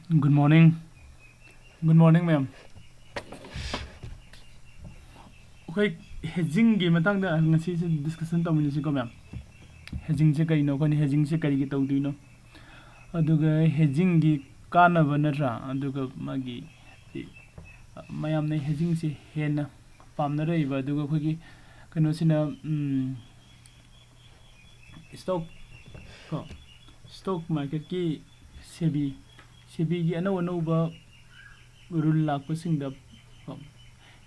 Good morning. Good morning, ma'am. Okay, hedging gi matang da ngasi se discussion tawmini ko ma'am. Hedging se kari no ko ni hedging se kari gi tawduino. Aduga hedging gi kana banatra aduga magi mayam na hedging se hena pamna raiba aduga khogi kano sina stock ko stock market ki sebi gi ano ba rule lakpa singda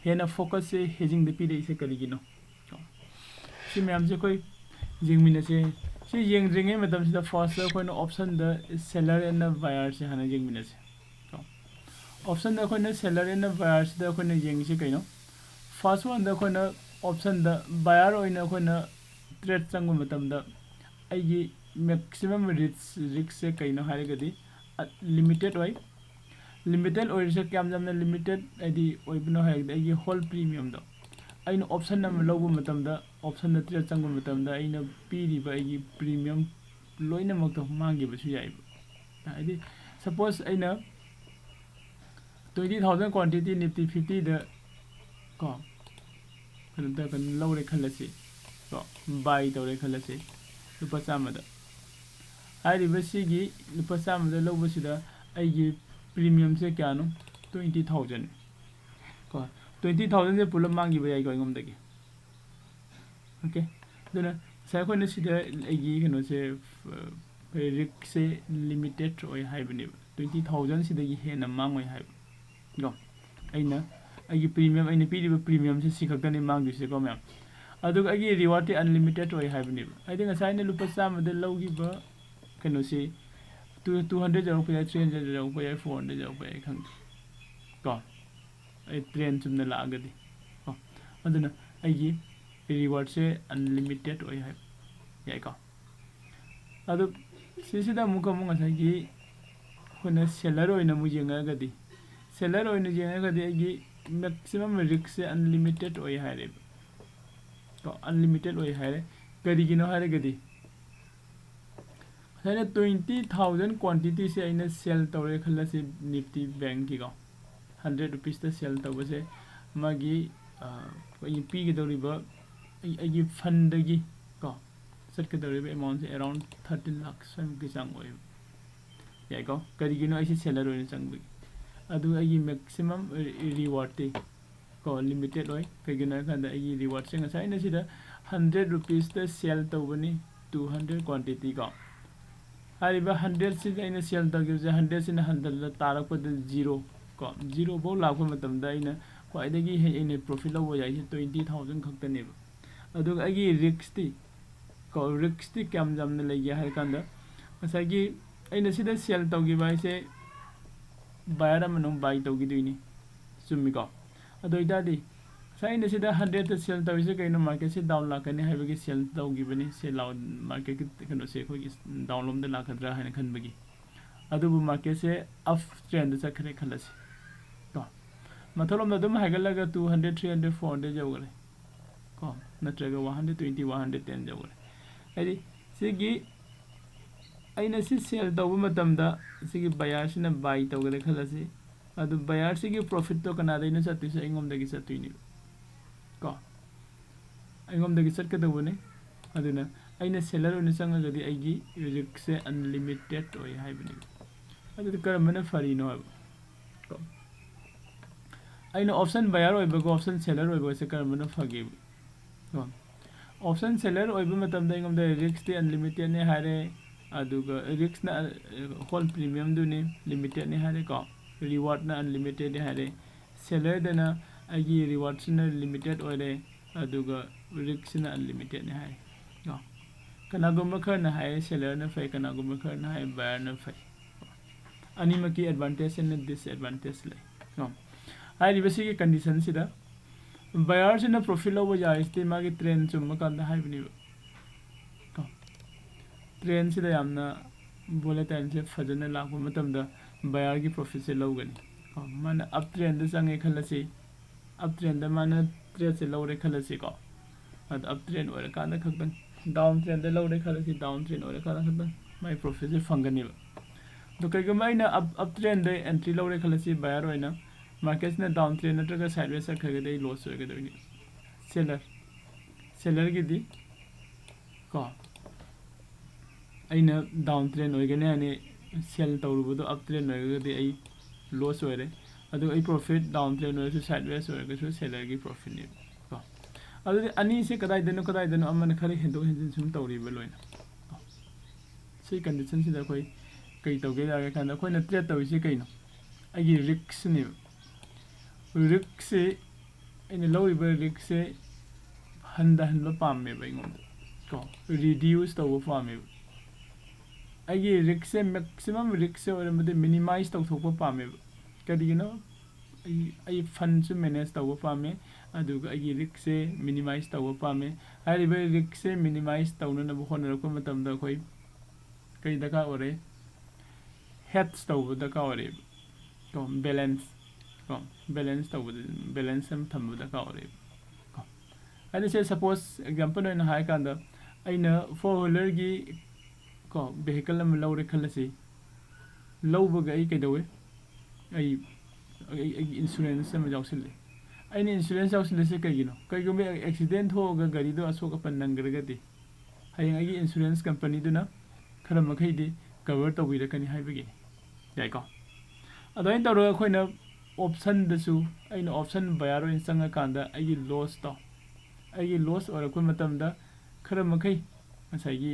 hena focus se hedging de pide se kari gino si ma'am से कोई जिंग मिने से si yeng jing में तब से first कोई no option the seller and the buyer से हना जिंग मिने से option the कोई no seller and the buyer से कोई no yeng से कहीं no first one the कोई no option the buyer कोई no trade चंगु में तब द आई maximum risk से कहीं no हारे कदी limited वाई limited और से क्या हम limited आई ओई बनो है आई whole premium दो अइन ऑप्शन नम लोगो मतमदा ऑप्शन न ट्रेड चंगो मतमदा अइन पीरिबा आई प्रीमियम लोइना मक्तो मांगे बसु याइ आइदि सपोज अइन 20000 क्वांटिटी निफ्टी 50 द को खनता कन लौरे खलसे को बाय तौरे खलसे लुपा चामदा आइरिबा सिगी लुपा चामदा लौबसिदा आइगी प्रीमियम से क्यानो 20000 को 20,000 से पुल मांगी बजाय कोई गम दगी ओके दोना साइको ने सीधा एगी कनो से रिक से लिमिटेड ओय हाइबने 20,000 सीधा ये है न मांग ओय हाइब गो आइना आइगी प्रीमियम आइना पीरिबा प्रीमियम से सिखकने मांग दिसे को मैम अदुग आइगी रिवार्ड अनलिमिटेड ओय हाइबने आइदि ngасai ने लुपा चाम दे लौगिबा कनो से 200 जाउ पे 300 जाउ पे 400 जाउ पे खंग को ट्रेन चुमने लागदी अदुना आइगी रिवार्ड से अनलिमिटेड ओय है याइ को अदु सिसिदा मुका मुंगा सागी कोना सेलर ओइना मुजेंगागदी सेलर ओइना जेंगागदी आइगी मैक्सिमम रिस्क से अनलिमिटेड ओय है रे तो अनलिमिटेड ओय है करिगिनो हारेगदी साइना 20000 क्वांटिटी से आइना सेल तौरे खलसे निफ्टी बैंक की को 100 rupees the sell to was a magi you pig the river a fund the go set the river amount around 13 lakhs and gisang way yeah go carigino I see seller in sang adu a maximum reward go limited way kagina and the reward sing a sign as 100 rupees the sell to winning 200 quantity go hariba 100 sit in a sell to gives 100 in a 100 tarak with the zero zero bo lakwa matam da ina kwaidagi ine profit lawo yai 20000 khakta ne adu agi risk ti kam jam ne legi har kanda asagi aina sida sell tawgi bai se buyer manung buy tawgi duini summi ko adu idadi sai ne sida 100 ta sell tawi se kaino market se down lakani haibagi sell tawgi bani se law market ki kano se ko down lom de lakadra haina khanbagi adu bu market se up trend sa khare khalasi matholom dum hagalaga 200 300 400 jawgale ko natraga 120 110 jawgale adi sigi aina si sell tawu matamda sigi buyer sina buy tawgale khalasi adu buyer sigi profit to kana daina satu se ingom dagi satuini ko ingom dagi sat ka dawune aduna aina seller one sanga gadi aigi risk se unlimited oy haibani adu karamana fari no ko aina option buyer oy bago option seller oy bo se karamana fagi ko option seller oy ba matam da ingom da risk te unlimited ne hare aduga risk na whole premium du ne limited ne hare ko reward na unlimited ne hare seller da na agi reward na limited oy re aduga risk na unlimited ne hare ko kana gumma khar na hare seller na fai kana gumma khar na hare buyer na fai anima ki advantage and disadvantage lai ko hai ribasi ki condition sida buyer se na profit lo ja este ma ki trend chum kan da hai bani ko trend sida yamna volatile se fajana lakwa matam da buyer ki profit se lo gani ko man up trend da sange khalase up trend da man trade se lo re khalase ko ad up trend ore kan da khaktan down trend da lo re khalase down trend ore kan da khaktan mai profit se fangani तो कईगुम अगर up trend entry लौरे खलसी buyer होना market ने down trend नत्रगा sideways चखगदे loss होगदोनी सेलर गिदी को अइना डाउन ट्रेंड होगने आने सेल तौरुबदो अप ट्रेंड होगदे आई लॉस होरे अदो आई प्रॉफिट डाउन ट्रेंड होरसु साइडवेज होरगसु सेलर की प्रॉफिट ने को अदो अनि से कदाइदनो अमन खरे हेंदो हेंजिन सुम तौरिबो लोइना सी कंडीशन सिदा कोई कई तौगे लागे खाना कोई न ट्रेड तौइसे कइनो आगी रिस्क ने रिस्क से इन लौरिबो रिस्क से हंदहनबो पामे बइंगोम को रिड्यूस तौबो पामे आगी रिस्क से मैक्सिमम रिस्क से ओरमदे मिनिमाइज तौथोकबो पामे कदिनो आई फंड से मैनेज तौबो पामे अदुगा आगी रिस्क से मिनिमाइज तौबो पामे हारिबो रिस्क से मिनिमाइज तौननबो होनरको मतमदा कोई कई दका ओरे हेड्स तौबो दका ओरे को बैलेंस तौबो बैलेंस हम थम्बो दका ओरे को अदि से सपोज एग्जांपल ओइन हाय कांदा अइना फोर व्हीलर की को वेहिकल हम लौरे खलसी लौबगा आई कइदोवे आई इंश्योरेंस हम जाउसिले अइना इंश्योरेंस जाउसिले से कइगिनो कइगुमे एक्सीडेंट होगा गाड़ी दो असोक अपन नंगरगदि हायंग आई इंश्योरेंस कंपनी दुना खरम मखैदि कवर तौबिरकनी हाइबगी याइको अदोइन तौर अखोइना ऑप्शन दसु अइना ऑप्शन बायर इन संग कांदा आई लॉस तो आई लॉस ओरको मतमदा खरम मखै मसाइगी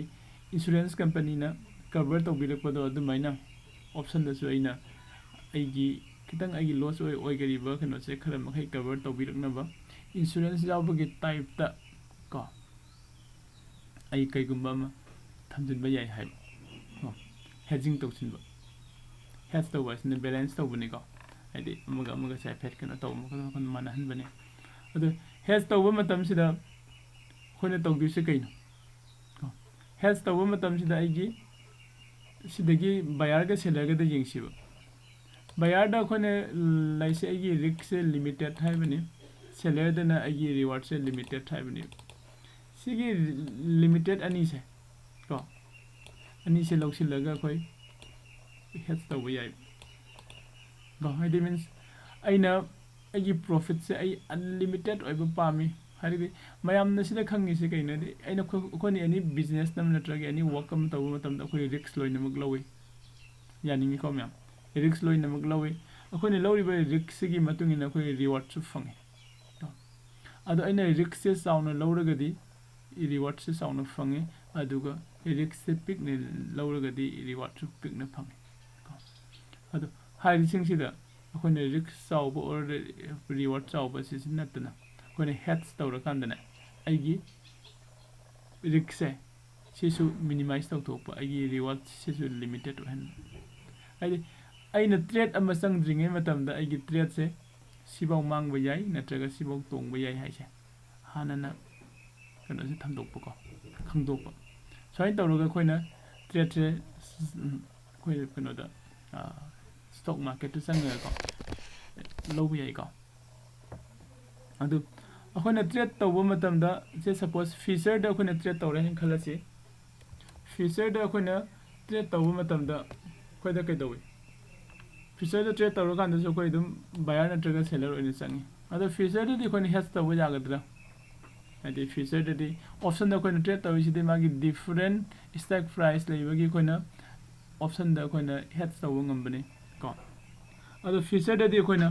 इंश्योरेंस कंपनी ना कवर तौबिरकपदो अदुमाइना ऑप्शन दसु अइना आईगी खितंग आईगी लॉस ओइगरिबा खनो से खरम मखै कवर तौबिरकनबा इंश्योरेंस जावबगी टाइप ता को आई कइगुम्बा थमजिनबा याइ हाइ हेजिंग तौसिनबा हेज तौबसिने बैलेंस तौबनिको हाइदि अमगा साइड इफेक्ट कनो तौमको मानहनबने अदो हेज तौबा मतमसिदा खोने तौदिसे कइनो हेज तौबा मतमसिदा आइगी सिदगी बायर का सेलर का यंगसिबा बायर दा खोने लाइसे आइगी रिस्क से लिमिटेड हाइबने सेलर दना आइगी रिवार्ड से लिमिटेड हाइबने सिगी लिमिटेड अनि से को अनि से लौसिलगा कोई हेज तौबा याइ को हाइदि मीन्स अइना आइगी प्रॉफिट से आई अनलिमिटेड ओइबा पामी हारिबि मयामना सिदा खंगिसे कइनदि अइना खोनि एनी बिजनेस नम नत्रगे एनी वर्क कम तौबा मतमदा खोइ रिस्क लोइनमक लौइ यानिंगि को म्याम रिस्क लोइनमक लौइ अखोनि लौरिबा रिस्क की मतुंगिना खोइ रिवार्ड सु फंगे अदो अइना रिस्क से चाउना लौरगदि रिवार्ड से चाउना फंगे अदुगा रिस्क से पिकने लौरगदि रिवार्ड सु पिकना फंगे अदो हाइरिसिंगसिदा अखोनि रिस्क चाउबा और रिवार्ड चाउबा सिसि नतना अखोनि हेड्स तौरकांदना आइगी रिस्क से सिसु मिनिमाइज तौथोकपा आइगी रिवार्ड सिसु लिमिटेड ओहन आइदि अइना ट्रेड अमा संगद्रिङै मतमदा आइगी ट्रेड से सिबाउ मांगबा याइ नत्रगा सिबाउ तोंगबा याइ हाइसे हानना कनो से थमदोकपको खंगदोकपा स्वाइन तौरगा खोइना ट्रेड से खोइ कनोदा स्टॉक मार्केट तो संगको लौबा याइको अदु अखोइना ट्रेड तौबा मतमदा से सपोज फीचर दा अखोइना ट्रेड तौरे हन खलसी फीचर दा अखोइना ट्रेड तौबा मतमदा खोइदा कइदोइ फीचर दा ट्रेड तौरकांदा सो खोइ दुम बायर नत्रगा सेलर ओइना संगी अदु फीचर दा अखोइना हेज तौबा यागदरा आदि फीचर दा ऑप्शन दा अखोइना ट्रेड तौइसिदि मागी डिफरेंट स्टॉक प्राइस लेबगी अखोइना ऑप्शन दा अखोइना हेज तौबा ngambane को अदु फीचर दा अखोइना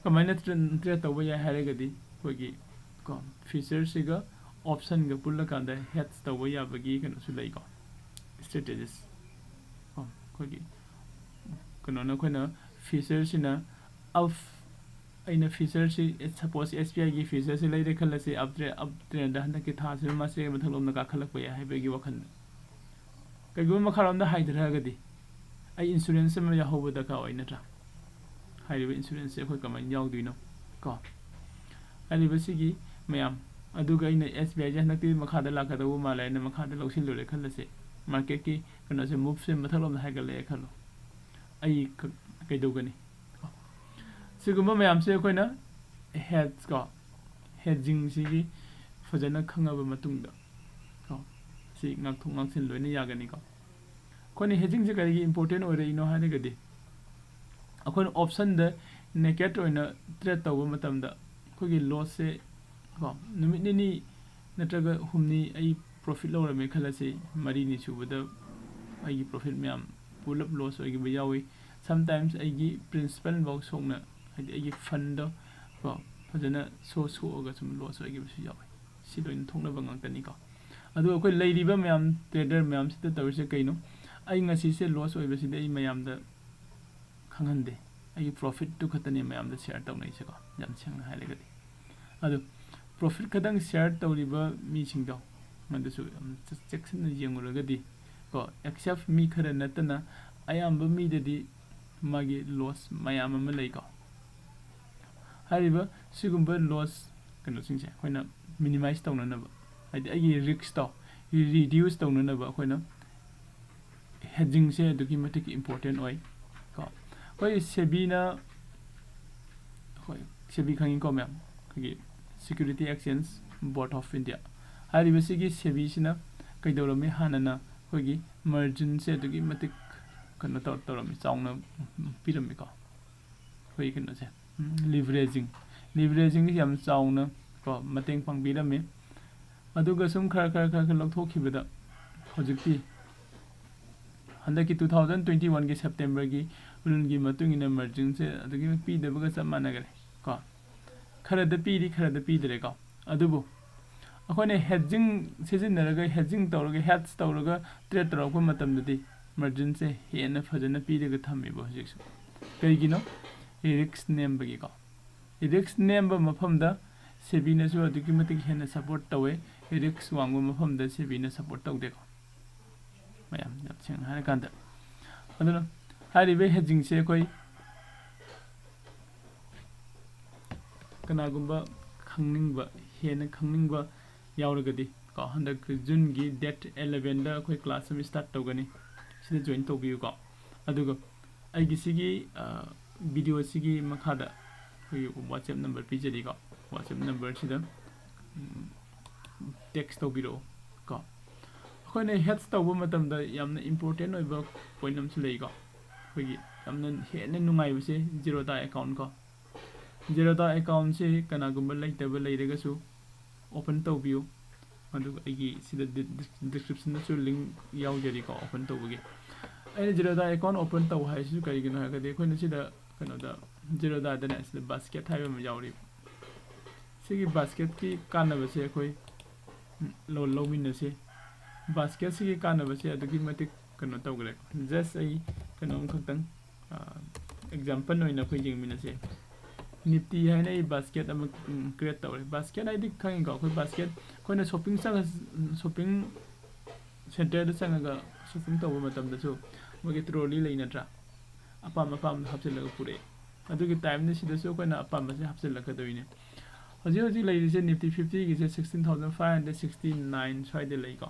कमाइना ट्रेड तौबा याइ हारगदि खोइगी को फीचर सिगा ऑप्शन गा पुल्ला कांदा हेज तौबा याबगी कनो सु लैको स्ट्रेटजीज को खोइगी कनो न खोइना फीचर सिना अफ अइना फीचर सि सपोज एसपीआई की फीचर से लैरे खलसे अप ट्रेंड दा हनक के थासे मासे मथलोम ना काखलक या हाइबगी वखन कइगो मखाराम दा हाइदरागदि आई इंश्योरेंस में याहोबो दका ओइनत्रा हाइरिबो इंश्योरेंस से खोइ कमाइ याउदिनो को हाइरिबो सिगी मयाम अदुगा इन एसबीआई जनकति मखादा लाकदबो मालायना मखादा लौसिलुरे खलसे मार्केट की कनो से मूव से मथलोम हाइगले खलो आई कइदोगनी सिगुम्बा मयाम से खोइना हेड्स को हेजिंग सिगी फजना खंगाबा मतुंगदा को सि ngakthong ngaksin loina yagani ko ꯑꯩꯈꯣꯏꯅ ꯍꯦꯖꯤꯡꯁꯦ ꯀꯔꯤꯒꯤ ꯏꯝꯄꯣꯔꯇꯦꯟ ꯑꯣꯏꯔꯛꯏꯅꯣ ꯍꯥꯏꯔꯒꯗꯤ ꯑꯩꯈꯣꯏꯅ ꯑꯣꯞꯁꯟꯗ ꯅꯦꯀꯦꯠ ꯑꯣꯏꯅ ꯇ꯭ꯔꯦꯗ ꯇꯧꯕ ꯃꯇꯝꯗ ꯑꯩꯈꯣꯏꯒꯤ ꯂꯣꯁꯁꯦ ꯀꯣ ꯅꯨꯃꯤꯠ ꯅꯤꯅꯤ ꯅꯠꯇ꯭ꯔꯒ ꯍꯨꯝꯅꯤ ꯑꯩ ꯄ꯭ꯔꯣꯐꯤꯠ ꯂꯧꯔꯝꯃꯦ ꯈꯜꯂꯁꯤ ꯃꯔꯤꯅꯤ ꯁꯨꯕꯗ ꯑꯩꯒꯤ ꯄ꯭ꯔꯣꯐꯤꯠ ꯃꯌꯥꯝ ꯄꯨꯂꯞ ꯂꯣꯁ ꯑꯣꯏꯈꯤꯕ ꯌꯥꯎꯏ ꯁꯝꯇꯥꯏꯝꯁ ꯑꯩꯒꯤ ꯄ꯭ꯔꯤꯟꯁꯤꯄꯜꯐꯥꯎ ꯁꯣꯛꯅ ꯍꯥꯏꯗꯤ ꯑꯩꯒꯤ ꯐꯟꯗꯣ ꯀꯣ ꯐꯖꯅ ꯁꯣꯛꯑꯒ ꯁꯨꯝ ꯂꯣꯁ ꯑꯣꯏꯈꯤꯕꯁꯨ ꯌꯥꯎꯏ ꯁꯤ ꯂꯣꯏꯅ ꯊꯣꯛꯅꯕ ꯉꯥꯛꯇꯅꯤꯀꯣ ꯑꯗꯨꯒ ꯑꯩꯈꯣꯏ ꯂꯩꯔꯤꯕ ꯃꯌꯥꯝ ꯇ꯭ꯔꯦꯗꯔ ꯃꯌꯥꯝꯁꯤꯗ ꯇꯧꯔꯤꯁꯦ ꯀꯩꯅꯣ ꯑꯩ ꯉꯁꯤꯁꯦ ꯂꯣꯁ ꯑꯣꯏꯕꯁꯤꯗ ꯑꯩ ꯃꯌꯥꯝꯗ ꯈꯪꯍꯟꯗꯦ ꯑꯩꯒꯤ ꯄ꯭ꯔꯣꯐꯤꯠꯇꯨ ꯈꯛꯇꯅꯤ ꯃꯌꯥꯝꯗ ꯁꯤꯌꯔ ꯇꯧꯅꯩꯁꯦꯀꯣ ꯌꯥꯝ ꯁꯦꯡꯅ ꯍꯥꯏꯔꯒꯗꯤ ꯑꯗꯨ ꯄ꯭ꯔꯣꯐꯤꯠ ꯈꯛꯇꯪ ꯁꯤꯌꯔ ꯇꯧꯔꯤꯕ ꯃꯤꯁꯤꯡꯗꯣ ꯃꯗꯨꯁꯨ ꯌꯥꯝ ꯆꯦꯛꯁꯤꯟꯅ ꯌꯦꯡꯉꯨꯔꯒꯗꯤ ꯀꯣ ꯑꯦꯛꯁꯦꯞ ꯃꯤ ꯈꯔ ꯅꯠꯇꯅ ꯑꯌꯥꯝꯕ ꯃꯤꯗꯗꯤ ꯃꯥꯒꯤ ꯂꯣꯁ ꯃꯌꯥꯝ ꯑꯃ ꯂꯩꯀꯣ ꯍꯥꯏꯔꯤꯕ ꯁꯤꯒꯨꯝꯕ ꯂꯣꯁ ꯀꯩꯅꯣꯁꯤꯡꯁꯦ ꯑꯩꯈꯣꯏꯅ ꯃꯤꯅꯤꯃꯥꯏꯁ ꯇꯧꯅꯅꯕ ꯍꯥꯏꯗꯤ ꯑꯩꯒꯤ ꯔꯤꯛꯁꯇꯣ ꯔꯤꯗ꯭ꯌꯨꯁ ꯇꯧꯅꯅꯕ ꯑꯩꯈꯣꯏꯅ ꯍꯦꯗꯖꯤꯡꯁꯦ ꯑꯗꯨꯛꯀꯤ ꯃꯇꯤꯛ ꯏꯝꯄꯣꯔꯇꯦꯟ ꯑꯣꯏ ꯀꯣ ꯑꯩꯈꯣꯏ ꯁꯦꯕꯤꯅ ꯑꯩꯈꯣꯏ ꯁꯦꯕꯤ ꯈꯪꯉꯤꯀꯣ ꯃꯌꯥꯝ ꯑꯩꯈꯣꯏꯒꯤ security exchange board of India ꯍꯥꯏꯔꯤꯕꯁꯤꯒꯤ ꯁꯦꯕꯤꯁꯤꯅ ꯀꯩꯗꯧꯔꯝꯃꯤ ꯍꯥꯟꯅꯅ ꯑꯩꯈꯣꯏꯒꯤ ꯃꯥꯔꯖꯤꯟꯁꯦ ꯑꯗꯨꯛꯀꯤ ꯃꯇꯤꯛ ꯀꯩꯅꯣ ꯇꯧꯔꯝꯃꯤ ꯆꯥꯎꯅ ꯄꯤꯔꯝꯃꯤꯀꯣ ꯑꯩꯈꯣꯏ ꯀꯩꯅꯣꯁꯦ ꯂꯤꯚꯔꯦꯖꯤꯡꯁꯤ ꯌꯥꯝ ꯆꯥꯎꯅ ꯀꯣ ꯃꯇꯦꯡ ꯄꯥꯡꯕꯤꯔꯝꯃꯤ ꯑꯗꯨꯒ ꯁꯨꯝ ꯈꯔ ꯂꯧꯊꯣꯛꯈꯤꯕꯗ ꯍꯧꯖꯤꯛꯇꯤ ꯍꯟꯗꯛꯀꯤ 2021ꯒꯤ ꯁꯦꯞꯇꯦꯝꯕꯔꯒꯤ ꯔꯨꯜꯒꯤ ꯃꯇꯨꯡ ꯏꯟꯅ ꯃꯥꯔꯖꯤꯟꯁꯦ ꯑꯗꯨꯛꯀꯤ ꯃꯇꯤꯛ ꯄꯤꯗꯕꯒ ꯆꯞ ꯃꯥꯟꯅꯈ꯭ꯔꯦ ꯀꯣ ꯈꯔꯗ ꯄꯤꯔꯤ ꯈꯔꯗ ꯄꯤꯗ꯭ꯔꯦꯀꯣ ꯑꯗꯨꯕꯨ ꯑꯩꯈꯣꯏꯅ ꯍꯦꯗꯖꯤꯡ ꯁꯤꯖꯤꯟꯅꯔꯒ ꯍꯦꯗꯖꯤꯡ ꯇꯧꯔꯒ ꯍꯦꯗꯖ ꯇꯧꯔꯒ ꯇ꯭ꯔꯦꯗ ꯇꯧꯔꯛꯄ ꯃꯇꯝꯗꯗꯤ ꯃꯥꯔꯖꯤꯟꯁꯦ ꯍꯦꯟꯅꯐꯖꯅ ꯄꯤꯔꯒ ꯊꯝꯃꯦꯕ ꯍꯧꯖꯤꯛꯁꯨ ꯀꯩꯒꯤꯅꯣ ꯔꯤꯛꯁ ꯅꯦꯝꯕꯒꯤꯀꯣ ꯔꯤꯛꯁ ꯅꯦꯝꯕ ꯃꯐꯝꯗ ꯁꯦꯕꯤꯅꯁꯨ ꯑꯗꯨꯛꯀꯤ ꯃꯇꯤꯛ ꯍꯦꯟꯅ ꯁꯞꯄꯣꯔꯠ ꯇꯧꯋꯦ ꯔꯤꯛꯁ ꯋꯥꯡꯕ ꯃꯐꯝꯗ ꯁꯦꯕꯤꯅ ꯁꯞꯄꯣꯔꯠ ꯇꯧꯗꯦꯀꯣ ꯃꯌꯥꯝ ꯌꯥꯝ ꯁꯦꯡꯅ ꯍꯥꯏꯔꯀꯥꯟꯗ ꯑꯗꯨꯅ ꯍꯥꯏꯔꯤꯕ ꯍꯦꯗꯖꯤꯡꯁꯦ ꯑꯩꯈꯣꯏ ꯀꯅꯥꯒꯨꯝꯕ ꯈꯪꯅꯤꯡꯕ ꯍꯦꯟꯅ ꯈꯪꯅꯤꯡꯕ ꯌꯥꯎꯔꯒꯗꯤ ꯀꯣ ꯍꯟꯗꯛ ꯖꯨꯟꯒꯤ ꯗꯦꯠ 11ꯗ ꯑꯩꯈꯣꯏ ꯀ꯭ꯂꯥꯁ ꯑꯃ ꯁ꯭ꯇꯥꯔꯠ ꯇꯧꯒꯅꯤ ꯁꯤꯗ ꯖꯣꯏꯟ ꯇꯧꯕꯤꯌꯨꯀꯣ ꯑꯗꯨꯒ ꯑꯩꯒꯤ ꯁꯤꯒꯤ ꯚꯤꯗꯤꯑꯣꯁꯤꯒꯤ ꯃꯈꯥꯗ ꯑꯩꯈꯣꯏꯒꯤ ꯋꯥꯆꯦꯞ ꯅꯝꯕꯔ ꯄꯤꯖꯔꯤꯀꯣ ꯋꯥꯆꯦꯞ ꯅꯝꯕꯔꯁꯤꯗ ꯇꯦꯛꯁ ꯇꯧꯕꯤꯔꯛꯑꯣ ꯀꯣ ꯑꯩꯈꯣꯏꯅ ꯍꯦꯗꯖ ꯇꯧꯕ ꯃꯇꯝꯗ ꯌꯥꯝꯅ ꯏꯝꯄꯣꯔꯇꯦꯟ ꯑꯣꯏꯕ ꯄꯣꯏꯟꯠ ꯑꯃꯁꯨ ꯂꯩꯀꯣ ꯑꯩꯈꯣꯏꯒꯤ ꯌꯥꯝꯅ ꯍꯦꯟꯅ ꯅꯨꯡꯉꯥꯏꯕꯁꯦ ꯖꯦꯔꯣꯗꯥ ꯑꯦꯀꯥꯎꯟ ꯀꯣ ꯖꯦꯔꯣꯗꯥ ꯑꯦꯀꯥꯎꯟꯁꯤ ꯀꯅꯥꯒꯨꯝꯕ ꯂꯩꯇꯕ ꯂꯩꯔꯒꯁꯨ ꯑꯣꯄꯟ ꯇꯧꯕꯤꯌꯨ ꯑꯗꯨꯒ ꯑꯩꯒꯤ ꯁꯤꯗ ꯗꯤꯁꯀ꯭ꯔꯤꯞꯁꯟꯗꯁꯨ ꯂꯤꯡ ꯌꯥꯎꯖꯔꯤꯀꯣ ꯑꯣꯄꯟ ꯇꯧꯕꯒꯤ ꯑꯩꯅ ꯖꯦꯔꯣꯗꯥ ꯑꯦꯀꯥꯎꯟ ꯑꯣꯄꯟ ꯇꯧ ꯍꯥꯏꯁꯤꯁꯨ ꯀꯔꯤꯒꯤꯅꯣ ꯍꯥꯏꯔꯒꯗꯤ ꯑꯩꯈꯣꯏꯅ ꯁꯤꯗ ꯀꯩꯅꯣꯗ ꯖꯦꯔꯣꯗꯥꯗꯅꯦ ꯁꯤꯗ ꯕꯥꯁꯀꯦꯠ ꯍꯥꯏꯕ ꯑꯃ ꯌꯥꯎꯔꯤꯕ ꯁꯤꯒꯤ ꯕꯥꯁꯀꯦꯠꯀꯤ ꯀꯥꯟꯅꯕꯁꯦ ꯑꯩꯈꯣꯏ ꯂꯧꯃꯤꯟꯅꯁꯤ ꯕꯥꯁꯀꯦꯠꯁꯤꯒꯤ ꯀꯥꯟꯅꯕꯁꯦ ꯑꯗꯨꯛꯀꯤ ꯃꯇꯤꯛ ꯀꯩꯅꯣ ꯇꯧꯈ꯭ꯔꯦ ꯖꯁ ꯑꯩ ꯀꯩꯅꯣꯝ ꯈꯛꯇꯪ ꯑꯦꯛꯖꯥꯝꯄꯜ ꯑꯣꯏꯅ ꯑꯩꯈꯣꯏ ꯌꯦꯡꯃꯤꯟꯅꯁꯦ ꯅꯤꯐꯇꯤ ꯍꯥꯏꯅ ꯑꯩ ꯕꯥꯁꯀꯦꯠ ꯑꯃ ꯀ꯭रिꯌꯦꯠ ꯇꯧꯔꯦ ꯕꯥꯁꯀꯦꯠ ꯍꯥꯏꯗꯤ ꯈꯪꯉꯤꯀꯣ ꯑꯩꯈꯣꯏ ꯕꯥꯁꯀꯦꯠ ꯑꯩꯈꯣꯏꯅ ꯁꯣꯞꯄꯤꯡ ꯁꯦꯟꯇꯔꯗ ꯆꯪꯉꯒ ꯁꯣꯞꯄꯤꯡ ꯇꯧꯕ ꯃꯇꯝꯗꯁꯨ ꯃꯣꯏꯒꯤ ꯇ꯭ꯔꯣꯂꯤ ꯂꯩꯅꯗ꯭ꯔꯥ ꯑꯄꯥꯝꯕ ꯍꯥꯞꯆꯤꯜꯂꯒ ꯄꯨꯔꯛꯑꯦ ꯑꯗꯨꯒꯤ ꯇꯥꯏꯝꯗ ꯁꯤꯗꯁꯨ ꯑꯩꯈꯣꯏꯅ ꯑꯄꯥꯝꯕꯁꯦ ꯍꯥꯞꯆꯤꯜꯂꯛꯀꯗꯣꯏꯅꯦ ꯍꯧꯖꯤꯛ ꯂꯩꯔꯤꯁꯦ ꯅꯤꯐꯇꯤ 50ꯒꯤꯁꯦ 16,569 ꯁ꯭ꯋꯥꯏꯗ ꯂꯩꯀꯣ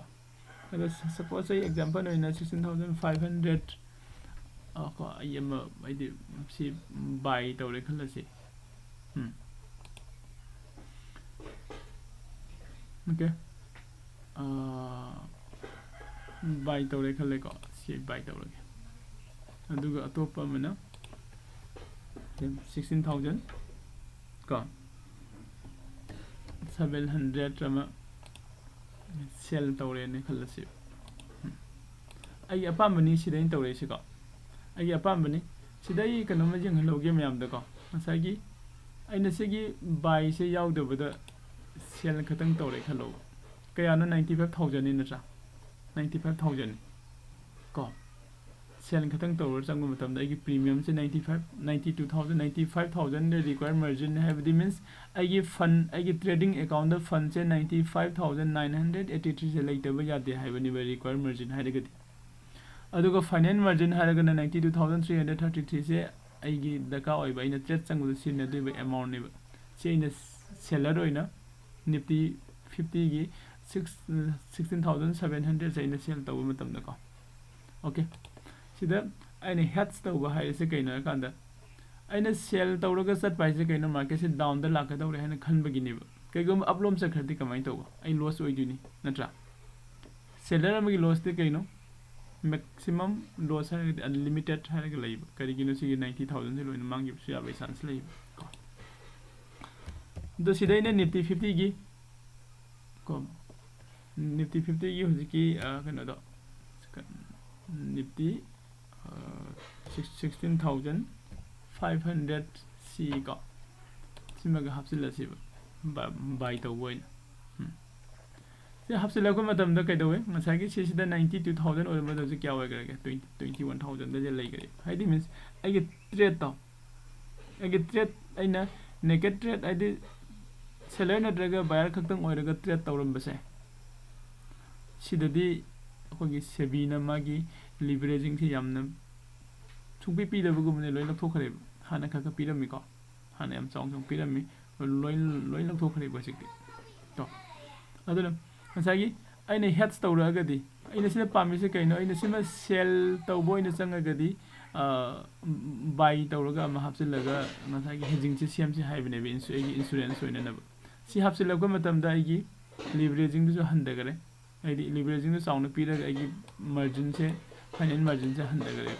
ꯑꯗꯣ ꯁꯄꯣꯁ ꯑꯩ ꯑꯦꯛꯖꯥꯝꯄꯜ ꯑꯣꯏꯅ 16,500 ꯀꯣ ꯑꯩ ꯑꯃ ꯑꯩꯗꯤ ꯁꯤ ꯕꯥꯏ ꯇꯧꯔꯦ ꯈꯜꯂꯁꯤ ओके बाय तौरे खलेको सी बाय तौरगे अदुगा अतोप्पा अमना 16,000 को 700 रमा सेल तौरे ने खलसी आई अपामबनी सिदै तौरे सिको आई अपामबनी सिदै कनोमा जंग हलोगे मयाम दको मसागी आइना सिगी बाय से यावदबदा सेल खतंग तौरे खलो कयानो 95,000 नि नत्रा 95,000 को सेल खतंग तौर चंगो मतम दा प्रीमियम से 92,000 95,000 रिक्वायर्ड मार्जिन हैबदी मींस आइगी फंड आइगी ट्रेडिंग अकाउंट दा फंड से 95,983 से लेतब यादे हैबनी बे रिक्वायर्ड मार्जिन हैरगदी अदुगा फाइनल मार्जिन हैरगना 92,333 से आइगी दका ओइबा इन ट्रेड चंगो सिन देबे अमाउंट ने से इन सेलर ओइना निफ्टी 50 की 16,700 से इन सेल तब मतम दको ओके सिदा आइने हेड्स तब हाइसे कइनो कांदा आइने सेल तौरगा चट पाइसे कइनो मार्केट से डाउन द लाकदौरे हैन खनबगिनेब कइगम अपलोम चखरदि कमाइ तब आई लॉस ओइदुनी नत्रा सेलर अमगी लॉस दे कइनो maximum loss है unlimited है कि लाइव करी कि नुसी 90,000 से लोइन मांगी सुया बाई चांस लाइव दो सीधे इन्हें निफ्टी 50 की को निफ्टी 50 की हो जिकी कनो दो निफ्टी 16,500 सी का सिमगा हापसिल सी बाई तो वो से हापसिल को मतलब द कइदो है मसागी सिदा 92,000 और मतलब से क्या होय करके 21,000 द जे लई करे हाइदी मींस आगे ट्रेड तो आगे ट्रेड आइना नेकेड ट्रेड आइदी सेलर नद्रगा बायर खक्तंग ओइरगा ट्रेड तौरमबसे सिददी अखोगी सेबीना मागी लिवरेजिंग से यामना सुपी पीदबगुमने लोइ लथोखरे हाना खक पीरमिको हाना याम चांग चांग पीरमि लोइ लथोखरे बसिकति तो अदुना मसागी आइना हेड्स तौरगदी आइना सिना पामिसे कइनो आइना सिमा सेल तौबो आइना चंगगदी बाई तौरगा मा हापसिलगा मसागी हेजिंग से सेम से हाइबने बे इंश्योरेंस होइननब सी हापसिलगा मतमदा आइगी लिवरेजिंग जो हंदगरे आइदी लिवरेजिंग चाउन पीरगा आइगी मार्जिन से फाइनेंस मार्जिन से हंदगरे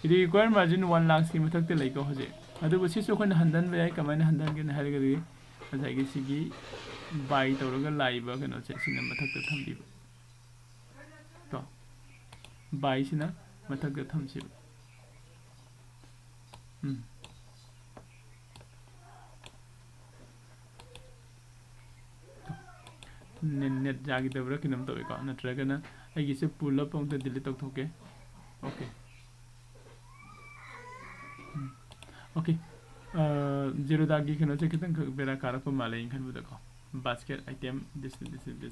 इदी रिक्वायर मार्जिन 1 लाख की मथक्ते लइको होजे अदुबो सिसो खन हंदन बे कमाइन हंदन के हारगदी मसागी सिगी बाई तौरगा लाइबा कनो से सिना मथक्ते थंबीबो तो बाई सिना मथक्ते थंसिबो नेट जागिदब्रा किनम तोइको नत्रगना आइगी से पुल अप अंत डिलीट तौथोके ओके ओके Zerodha की कनो से कितन बेरा कारको माले इंखन बुदको basket item this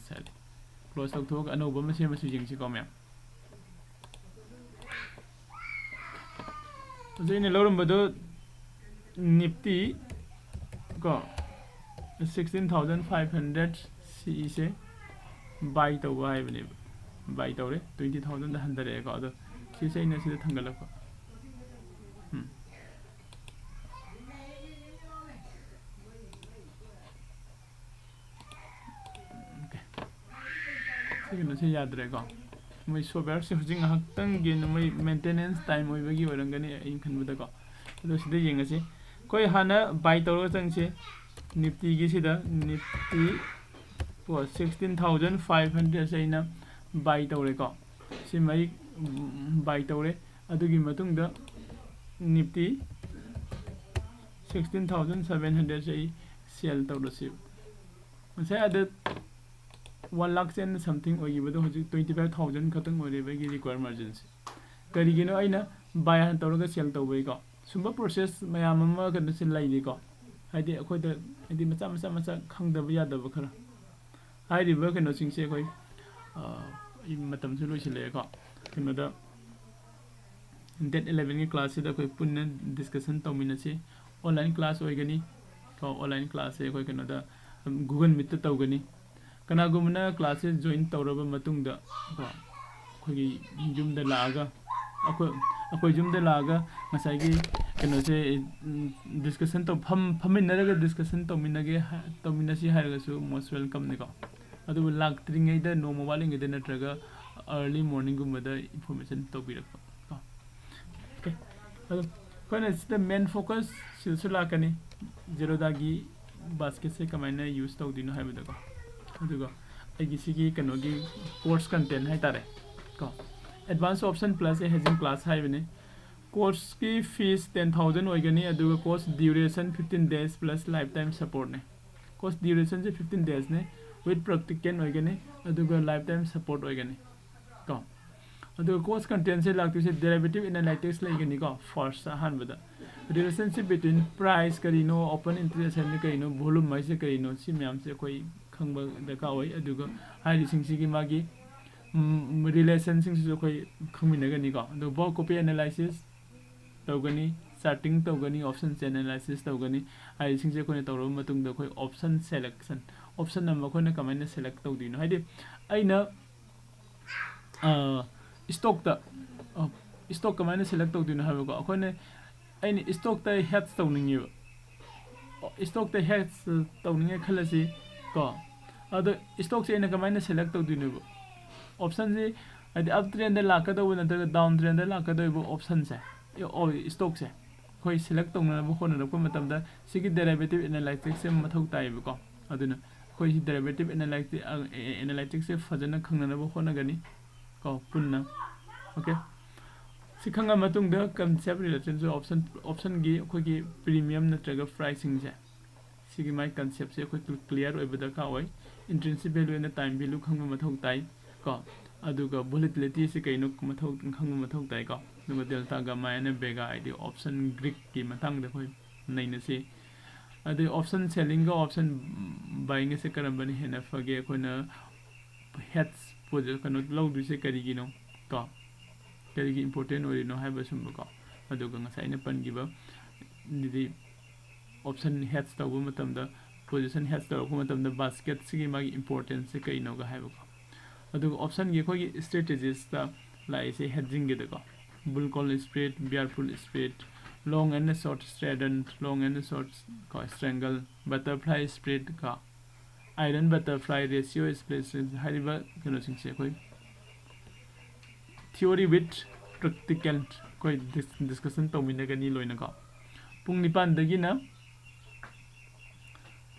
side close तौथोक अनोबा मसे मसे जिंगसि को मैम जेने लौरमबदो निफ्टी को 16,500 सी से बाई तौबा हाइबने बाई तौरे 20,000 दा हंदरे को अदो सिसे इने सिदे थंगलको सिगनो से याद रहेगा मैं सॉफ्टवेयर से हुजिंग हक्तंग गे नमै मेंटेनेंस टाइम ओइबगी ओरंगनी इन खनबदको अदो सिदे येंगसे कोई हाना बाई तौरो चंगसे निफ्टी की सिदा निफ्टी को 16,500 से इना बाई तौरे को सिमई बाई तौरे अदुगी मतुंगदा निफ्टी 16,700 से सेल तौरसि मसे अद 1 लाख and something ओइबदो हजि 25,000 खतंग ओइरेबगी रिक्वायर मार्जिन से करिगिनो आइना बाय हन तौरगा सेल तौबै को सुंबा प्रोसेस मयाम अमा कन से लाइदि को हाइदि अखोय द हाइदि मचा खंगदब यादब खरा हाइदि ब कनो सिंगसे अखोय इ मतम से लोइसिले को कनोदा डेट 11 की क्लास से अखोय पुन्ना डिस्कशन तौमिनसे ऑनलाइन क्लास ओइगनी तो ऑनलाइन क्लास से अखोय कनोदा गूगल मीट तौगनी कनागुमना क्लासेस जॉइन तौरब मतुंगदा को अखोगी जुमदा लागा अखोय जुमदा लागा मसाइगी कनो से डिस्कशन तो फमिनरगा डिस्कशन तौमिनसी हारगसु मोस्ट वेलकम नेको अदु लाक्त्रिङैदा नो मोबाइलिङ इदे नत्रगा अर्ली मॉर्निंग गुमदा इंफॉर्मेशन तौबिरक ओके अदु कोने सिदा मेन फोकस सिलसुला कनी जेरोदा की बास्केट से कमाइना यूज तौदिनो हाइबदको अदुगा आइगिसिगी कनोगी कोर्स कंटेंट है तारे को advance option plus hedging class हाइबने कोर्स की फीस 10,000 होइगनी अदुगा course duration 15 days plus life time support ने कोर्स ड्यूरेशन से 15 डेज ने विद प्रैक्टिकल होइगनी अदुगा लाइफ टाइम सपोर्ट होइगनी को अदुगा कोर्स कंटेंट से लागतु से डेरिवेटिव एनालिटिक्स लेगनी को फर्स्ट हानबदा रिलेशनशिप बिटवीन प्राइस करिनो ओपन इंटरेस्ट है करिनो वॉल्यूम माइसे करिनो सि म्याम से कोई खंग दरकार होई अदुगा हाइदि सिंगसिगी मागी रिलेशन सिंगसु कोई खंमिनगनी को दो बो कॉपी एनालिसिस तौगनी चार्टिंग तौगनी ऑप्शन एनालिसिस तौगनी हाइदि सिंगसे कोने तौरो मतुंग द कोई ऑप्शन सिलेक्शन ऑप्शन नंबर कोने कमाइना सिलेक्ट तौदिनो हाइदि आइना स्टॉक कमाइना सिलेक्ट तौदिनो हाबको अखोने आइना स्टॉक ता हेड्स तौनिङिबो स्टॉक ता हेड्स तौनिङे खलसि को अदो स्टॉक से इन कमाइना सिलेक्ट तौदिनो ऑप्शन से ꯍꯥꯏꯗꯤ ꯑꯞ ꯇ꯭ꯔꯦꯟꯗ ꯂꯥꯛꯀꯗꯧꯕ ꯅꯠꯇ꯭ꯔꯒ ꯗꯥꯎꯟ ꯇ꯭ꯔꯦꯟꯗ ꯂꯥꯛꯀꯗꯧꯔꯤꯕ ꯑꯣꯞꯁꯟꯁꯦ ꯁ꯭ꯇꯣꯛꯁꯦ ꯑꯩꯈꯣꯏ ꯁꯦꯂꯦꯛ ꯇꯧꯅꯅꯕ ꯍꯣꯠꯅꯔꯛꯄ ꯃꯇꯝꯗ ꯁꯤꯒꯤ ꯗꯦꯔꯤꯚꯦꯇꯤꯚ ꯑꯦꯅꯥꯂꯥꯏꯇꯤꯛꯁꯁꯦ ꯃꯊꯧ ꯇꯥꯏꯌꯦꯕꯀꯣ ꯑꯗꯨꯅ ꯑꯩꯈꯣꯏ ꯁꯤ ꯗꯦꯔꯤꯚꯦꯇꯤꯚ ꯑꯦꯅꯥꯂꯥꯏꯇꯤꯛꯁꯁꯦ ꯐꯖꯅ ꯈꯪꯅꯅꯕ ꯍꯣꯠꯅꯒꯅꯤ ꯀꯣ ꯄꯨꯟꯅ ꯑꯣꯀꯦ ꯁꯤ ꯈꯪꯉ ꯃꯇꯨꯡꯗ ꯀꯟꯁꯦꯞ ꯔꯤꯂꯦꯇꯦꯠ ꯇꯨ ꯑꯣꯞꯁꯟꯒꯤ ꯑꯩꯈꯣꯏꯒꯤ ꯄ꯭ꯔꯤꯃꯤꯌꯝ ꯅꯠꯇ꯭ꯔꯒ ꯄ꯭ꯔꯥꯏꯁꯤꯡꯁꯦ ꯁꯤꯒꯤ ꯃꯥꯏ ꯀꯟꯁꯦꯞꯁꯦ ꯑꯩꯈꯣꯏ ꯀ꯭ꯂꯤꯌꯥꯔ ꯑꯣꯏꯕ ꯗꯔꯀꯥꯔ ꯑꯣꯏ ꯏꯟꯇ꯭ꯔꯤꯟꯁꯤꯛ ꯚꯦꯂꯨ ꯑꯦꯟꯗ ꯇꯥꯏꯝ ꯚꯦꯂꯨ ꯈꯪꯕ ꯃꯊꯧ ꯇꯥꯏ ꯀꯣ ꯑꯗꯨꯒ ꯚꯣꯂꯦꯇꯤꯂꯤꯇꯤꯁꯤ ꯀꯩꯅꯣ ꯈꯪꯕ ꯃꯊꯧ ꯇꯥꯏ ꯀꯣ ꯑꯗꯨꯒ ꯗꯦꯜꯇꯥ ꯒꯥꯃꯥ ꯑꯦꯟ ꯕꯦꯒꯥ ꯍꯥꯏꯗꯤ ꯑꯣꯞꯁꯟ ꯒ꯭ꯔꯤꯛꯀꯤ ꯃꯇꯥꯡꯗ ꯑꯩꯈꯣꯏ ꯅꯩꯅꯁꯤ ꯑꯗꯩ ꯑꯣꯞꯁꯟ ꯁꯦꯜꯂꯤꯡꯒ ꯑꯣꯞꯁꯟ ꯕꯥꯏꯡꯒꯁꯦ ꯀꯔꯝꯕꯅ ꯍꯦꯟꯅ ꯐꯒꯦ ꯑꯩꯈꯣꯏꯅ ꯍꯦꯠꯁ ꯀꯩꯅꯣ ꯂꯧꯗꯣꯏꯁꯦ ꯀꯔꯤꯒꯤꯅꯣ ꯀꯣ ꯀꯔꯤꯒꯤ ꯏꯝꯄꯣꯔꯇꯦꯟ ꯑꯣꯏꯔꯤꯅꯣ ꯍꯥꯏꯕ ꯁꯨꯝꯕꯀꯣ ꯑꯗꯨꯒ ꯉꯁꯥꯏ ꯑꯩꯅ ꯄꯟꯈꯤꯕ ꯗꯤ ꯑꯣꯞꯁꯟ ꯍꯦꯠꯁ ꯇꯧꯕ ꯃꯇꯝꯗ ꯄꯣꯖꯤꯁꯟ ꯍꯦꯠꯁ ꯇꯧꯔꯛꯄ ꯃꯇꯝꯗ ꯕꯥꯁꯀꯦꯠꯁꯤꯒꯤ ꯃꯥꯒꯤ ꯏꯝꯄꯣꯔꯇꯦꯟꯁꯁꯦ ꯀꯩꯅꯣꯒ ꯍꯥꯏꯕꯀꯣ ꯑꯗꯨꯒ ꯑꯣꯞꯁꯟꯒꯤ ꯑꯩꯈꯣꯏꯒꯤ ꯏꯁꯇ꯭ꯔꯦꯇꯦꯖꯤꯁꯇ ꯂꯥꯛꯏꯁꯦ ꯍꯦꯗꯖꯤꯡꯒꯤꯗꯀꯣ ꯕꯨꯜ ꯀꯣꯜ ꯁ꯭ꯄ꯭ꯔꯦꯠ ꯕꯤꯌꯔꯐꯨꯜ ꯁ꯭ꯄ꯭ꯔꯦꯠ ꯂꯣꯡ ꯑꯦꯟड ꯁꯣꯔꯠ ꯁ꯭ꯇ꯭ꯔꯦꯗꯟ ꯂꯣꯡ ꯑꯦꯟड ꯁꯣꯔꯠ ꯀꯣ ꯁ꯭ꯇ꯭ꯔꯦꯡꯒꯜ ꯕꯇꯔꯐ꯭ꯂꯥꯏ ꯁ꯭ꯄ꯭ꯔꯦꯠ ꯀꯣ ꯑꯥꯏꯔꯟ ꯕꯇꯔꯐ꯭ꯂꯥꯏ ꯔꯦꯁꯤꯑꯣ ꯁ꯭ꯄ꯭ꯂꯦꯠ ꯍꯥꯏꯔꯤꯕ ꯀꯩꯅꯣꯁꯤꯡꯁꯦ ꯑꯩꯈꯣꯏ ꯊꯤꯑꯣꯔꯤ ꯋꯤꯠ ꯄ꯭ꯔꯦꯛꯇꯤꯀꯦꯜ ꯑꯩꯈꯣꯏ ꯗꯤꯁꯀꯁꯟ ꯇꯧꯃꯤꯟꯅꯒꯅꯤ ꯂꯣꯏꯅꯀꯣ ꯄꯨꯡ 9ꯗꯒꯤꯅ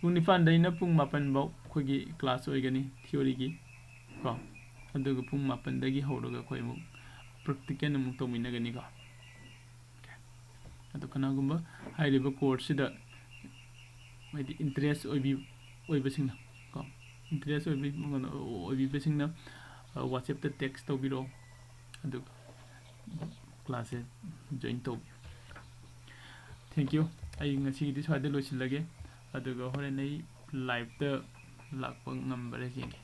ꯄꯨꯡ 9ꯗꯒꯤꯅ ꯄꯨꯡ 8ꯐꯥꯎ ꯑꯩꯈꯣꯏꯒꯤ ꯀ꯭ꯂꯥꯁ ꯑꯣꯏꯒꯅꯤ ꯊꯤꯑꯣꯔꯤꯒꯤ ꯀꯣ ꯑꯗꯨꯒ ꯄꯨꯡ 8ꯗꯒꯤ ꯍꯧꯔꯒ ꯑꯩꯈꯣꯏ ꯑꯃꯨꯛ ꯄ꯭ꯔꯦꯛꯇꯤꯀꯦꯜ ꯑꯃꯨꯛ ꯇꯧꯃꯤꯟꯅꯒꯅꯤꯀꯣ ꯑꯗꯣ ꯀꯅꯥꯒꯨꯝꯕ ꯍꯥꯏꯔꯤꯕ ꯀꯣꯔꯁꯁꯤꯗ ꯍꯥꯏꯗꯤ ꯏꯟꯇꯔꯦꯁ ꯑꯣꯏꯕꯁꯤꯡꯅ ꯀꯣ ꯏꯟꯇꯔꯦꯁ ꯑꯣꯏꯕꯤꯕꯁꯤꯡꯅ ꯋꯥꯆꯦꯞꯇ ꯇꯦꯛꯁ ꯇꯧꯕꯤꯔꯛꯑꯣ ꯑꯗꯨꯒ ꯀ꯭ꯂꯥꯁꯁꯦ ꯖꯣꯏꯟ ꯇꯧꯕꯤꯌꯨ ꯊꯦꯡꯛ ꯌꯨ ꯑꯩ ꯉꯁꯤꯒꯤꯗꯤ ꯁ꯭ꯋꯥꯏꯗ ꯂꯣꯏꯁꯤꯜꯂꯒꯦ ꯑꯗꯨꯒ ꯍꯣꯔꯦꯟ ꯑꯩ ꯂꯥꯏꯚꯇ ꯂꯥꯛꯄ ꯉꯝꯕ꯭ꯔꯥ ꯌꯦꯡꯒꯦ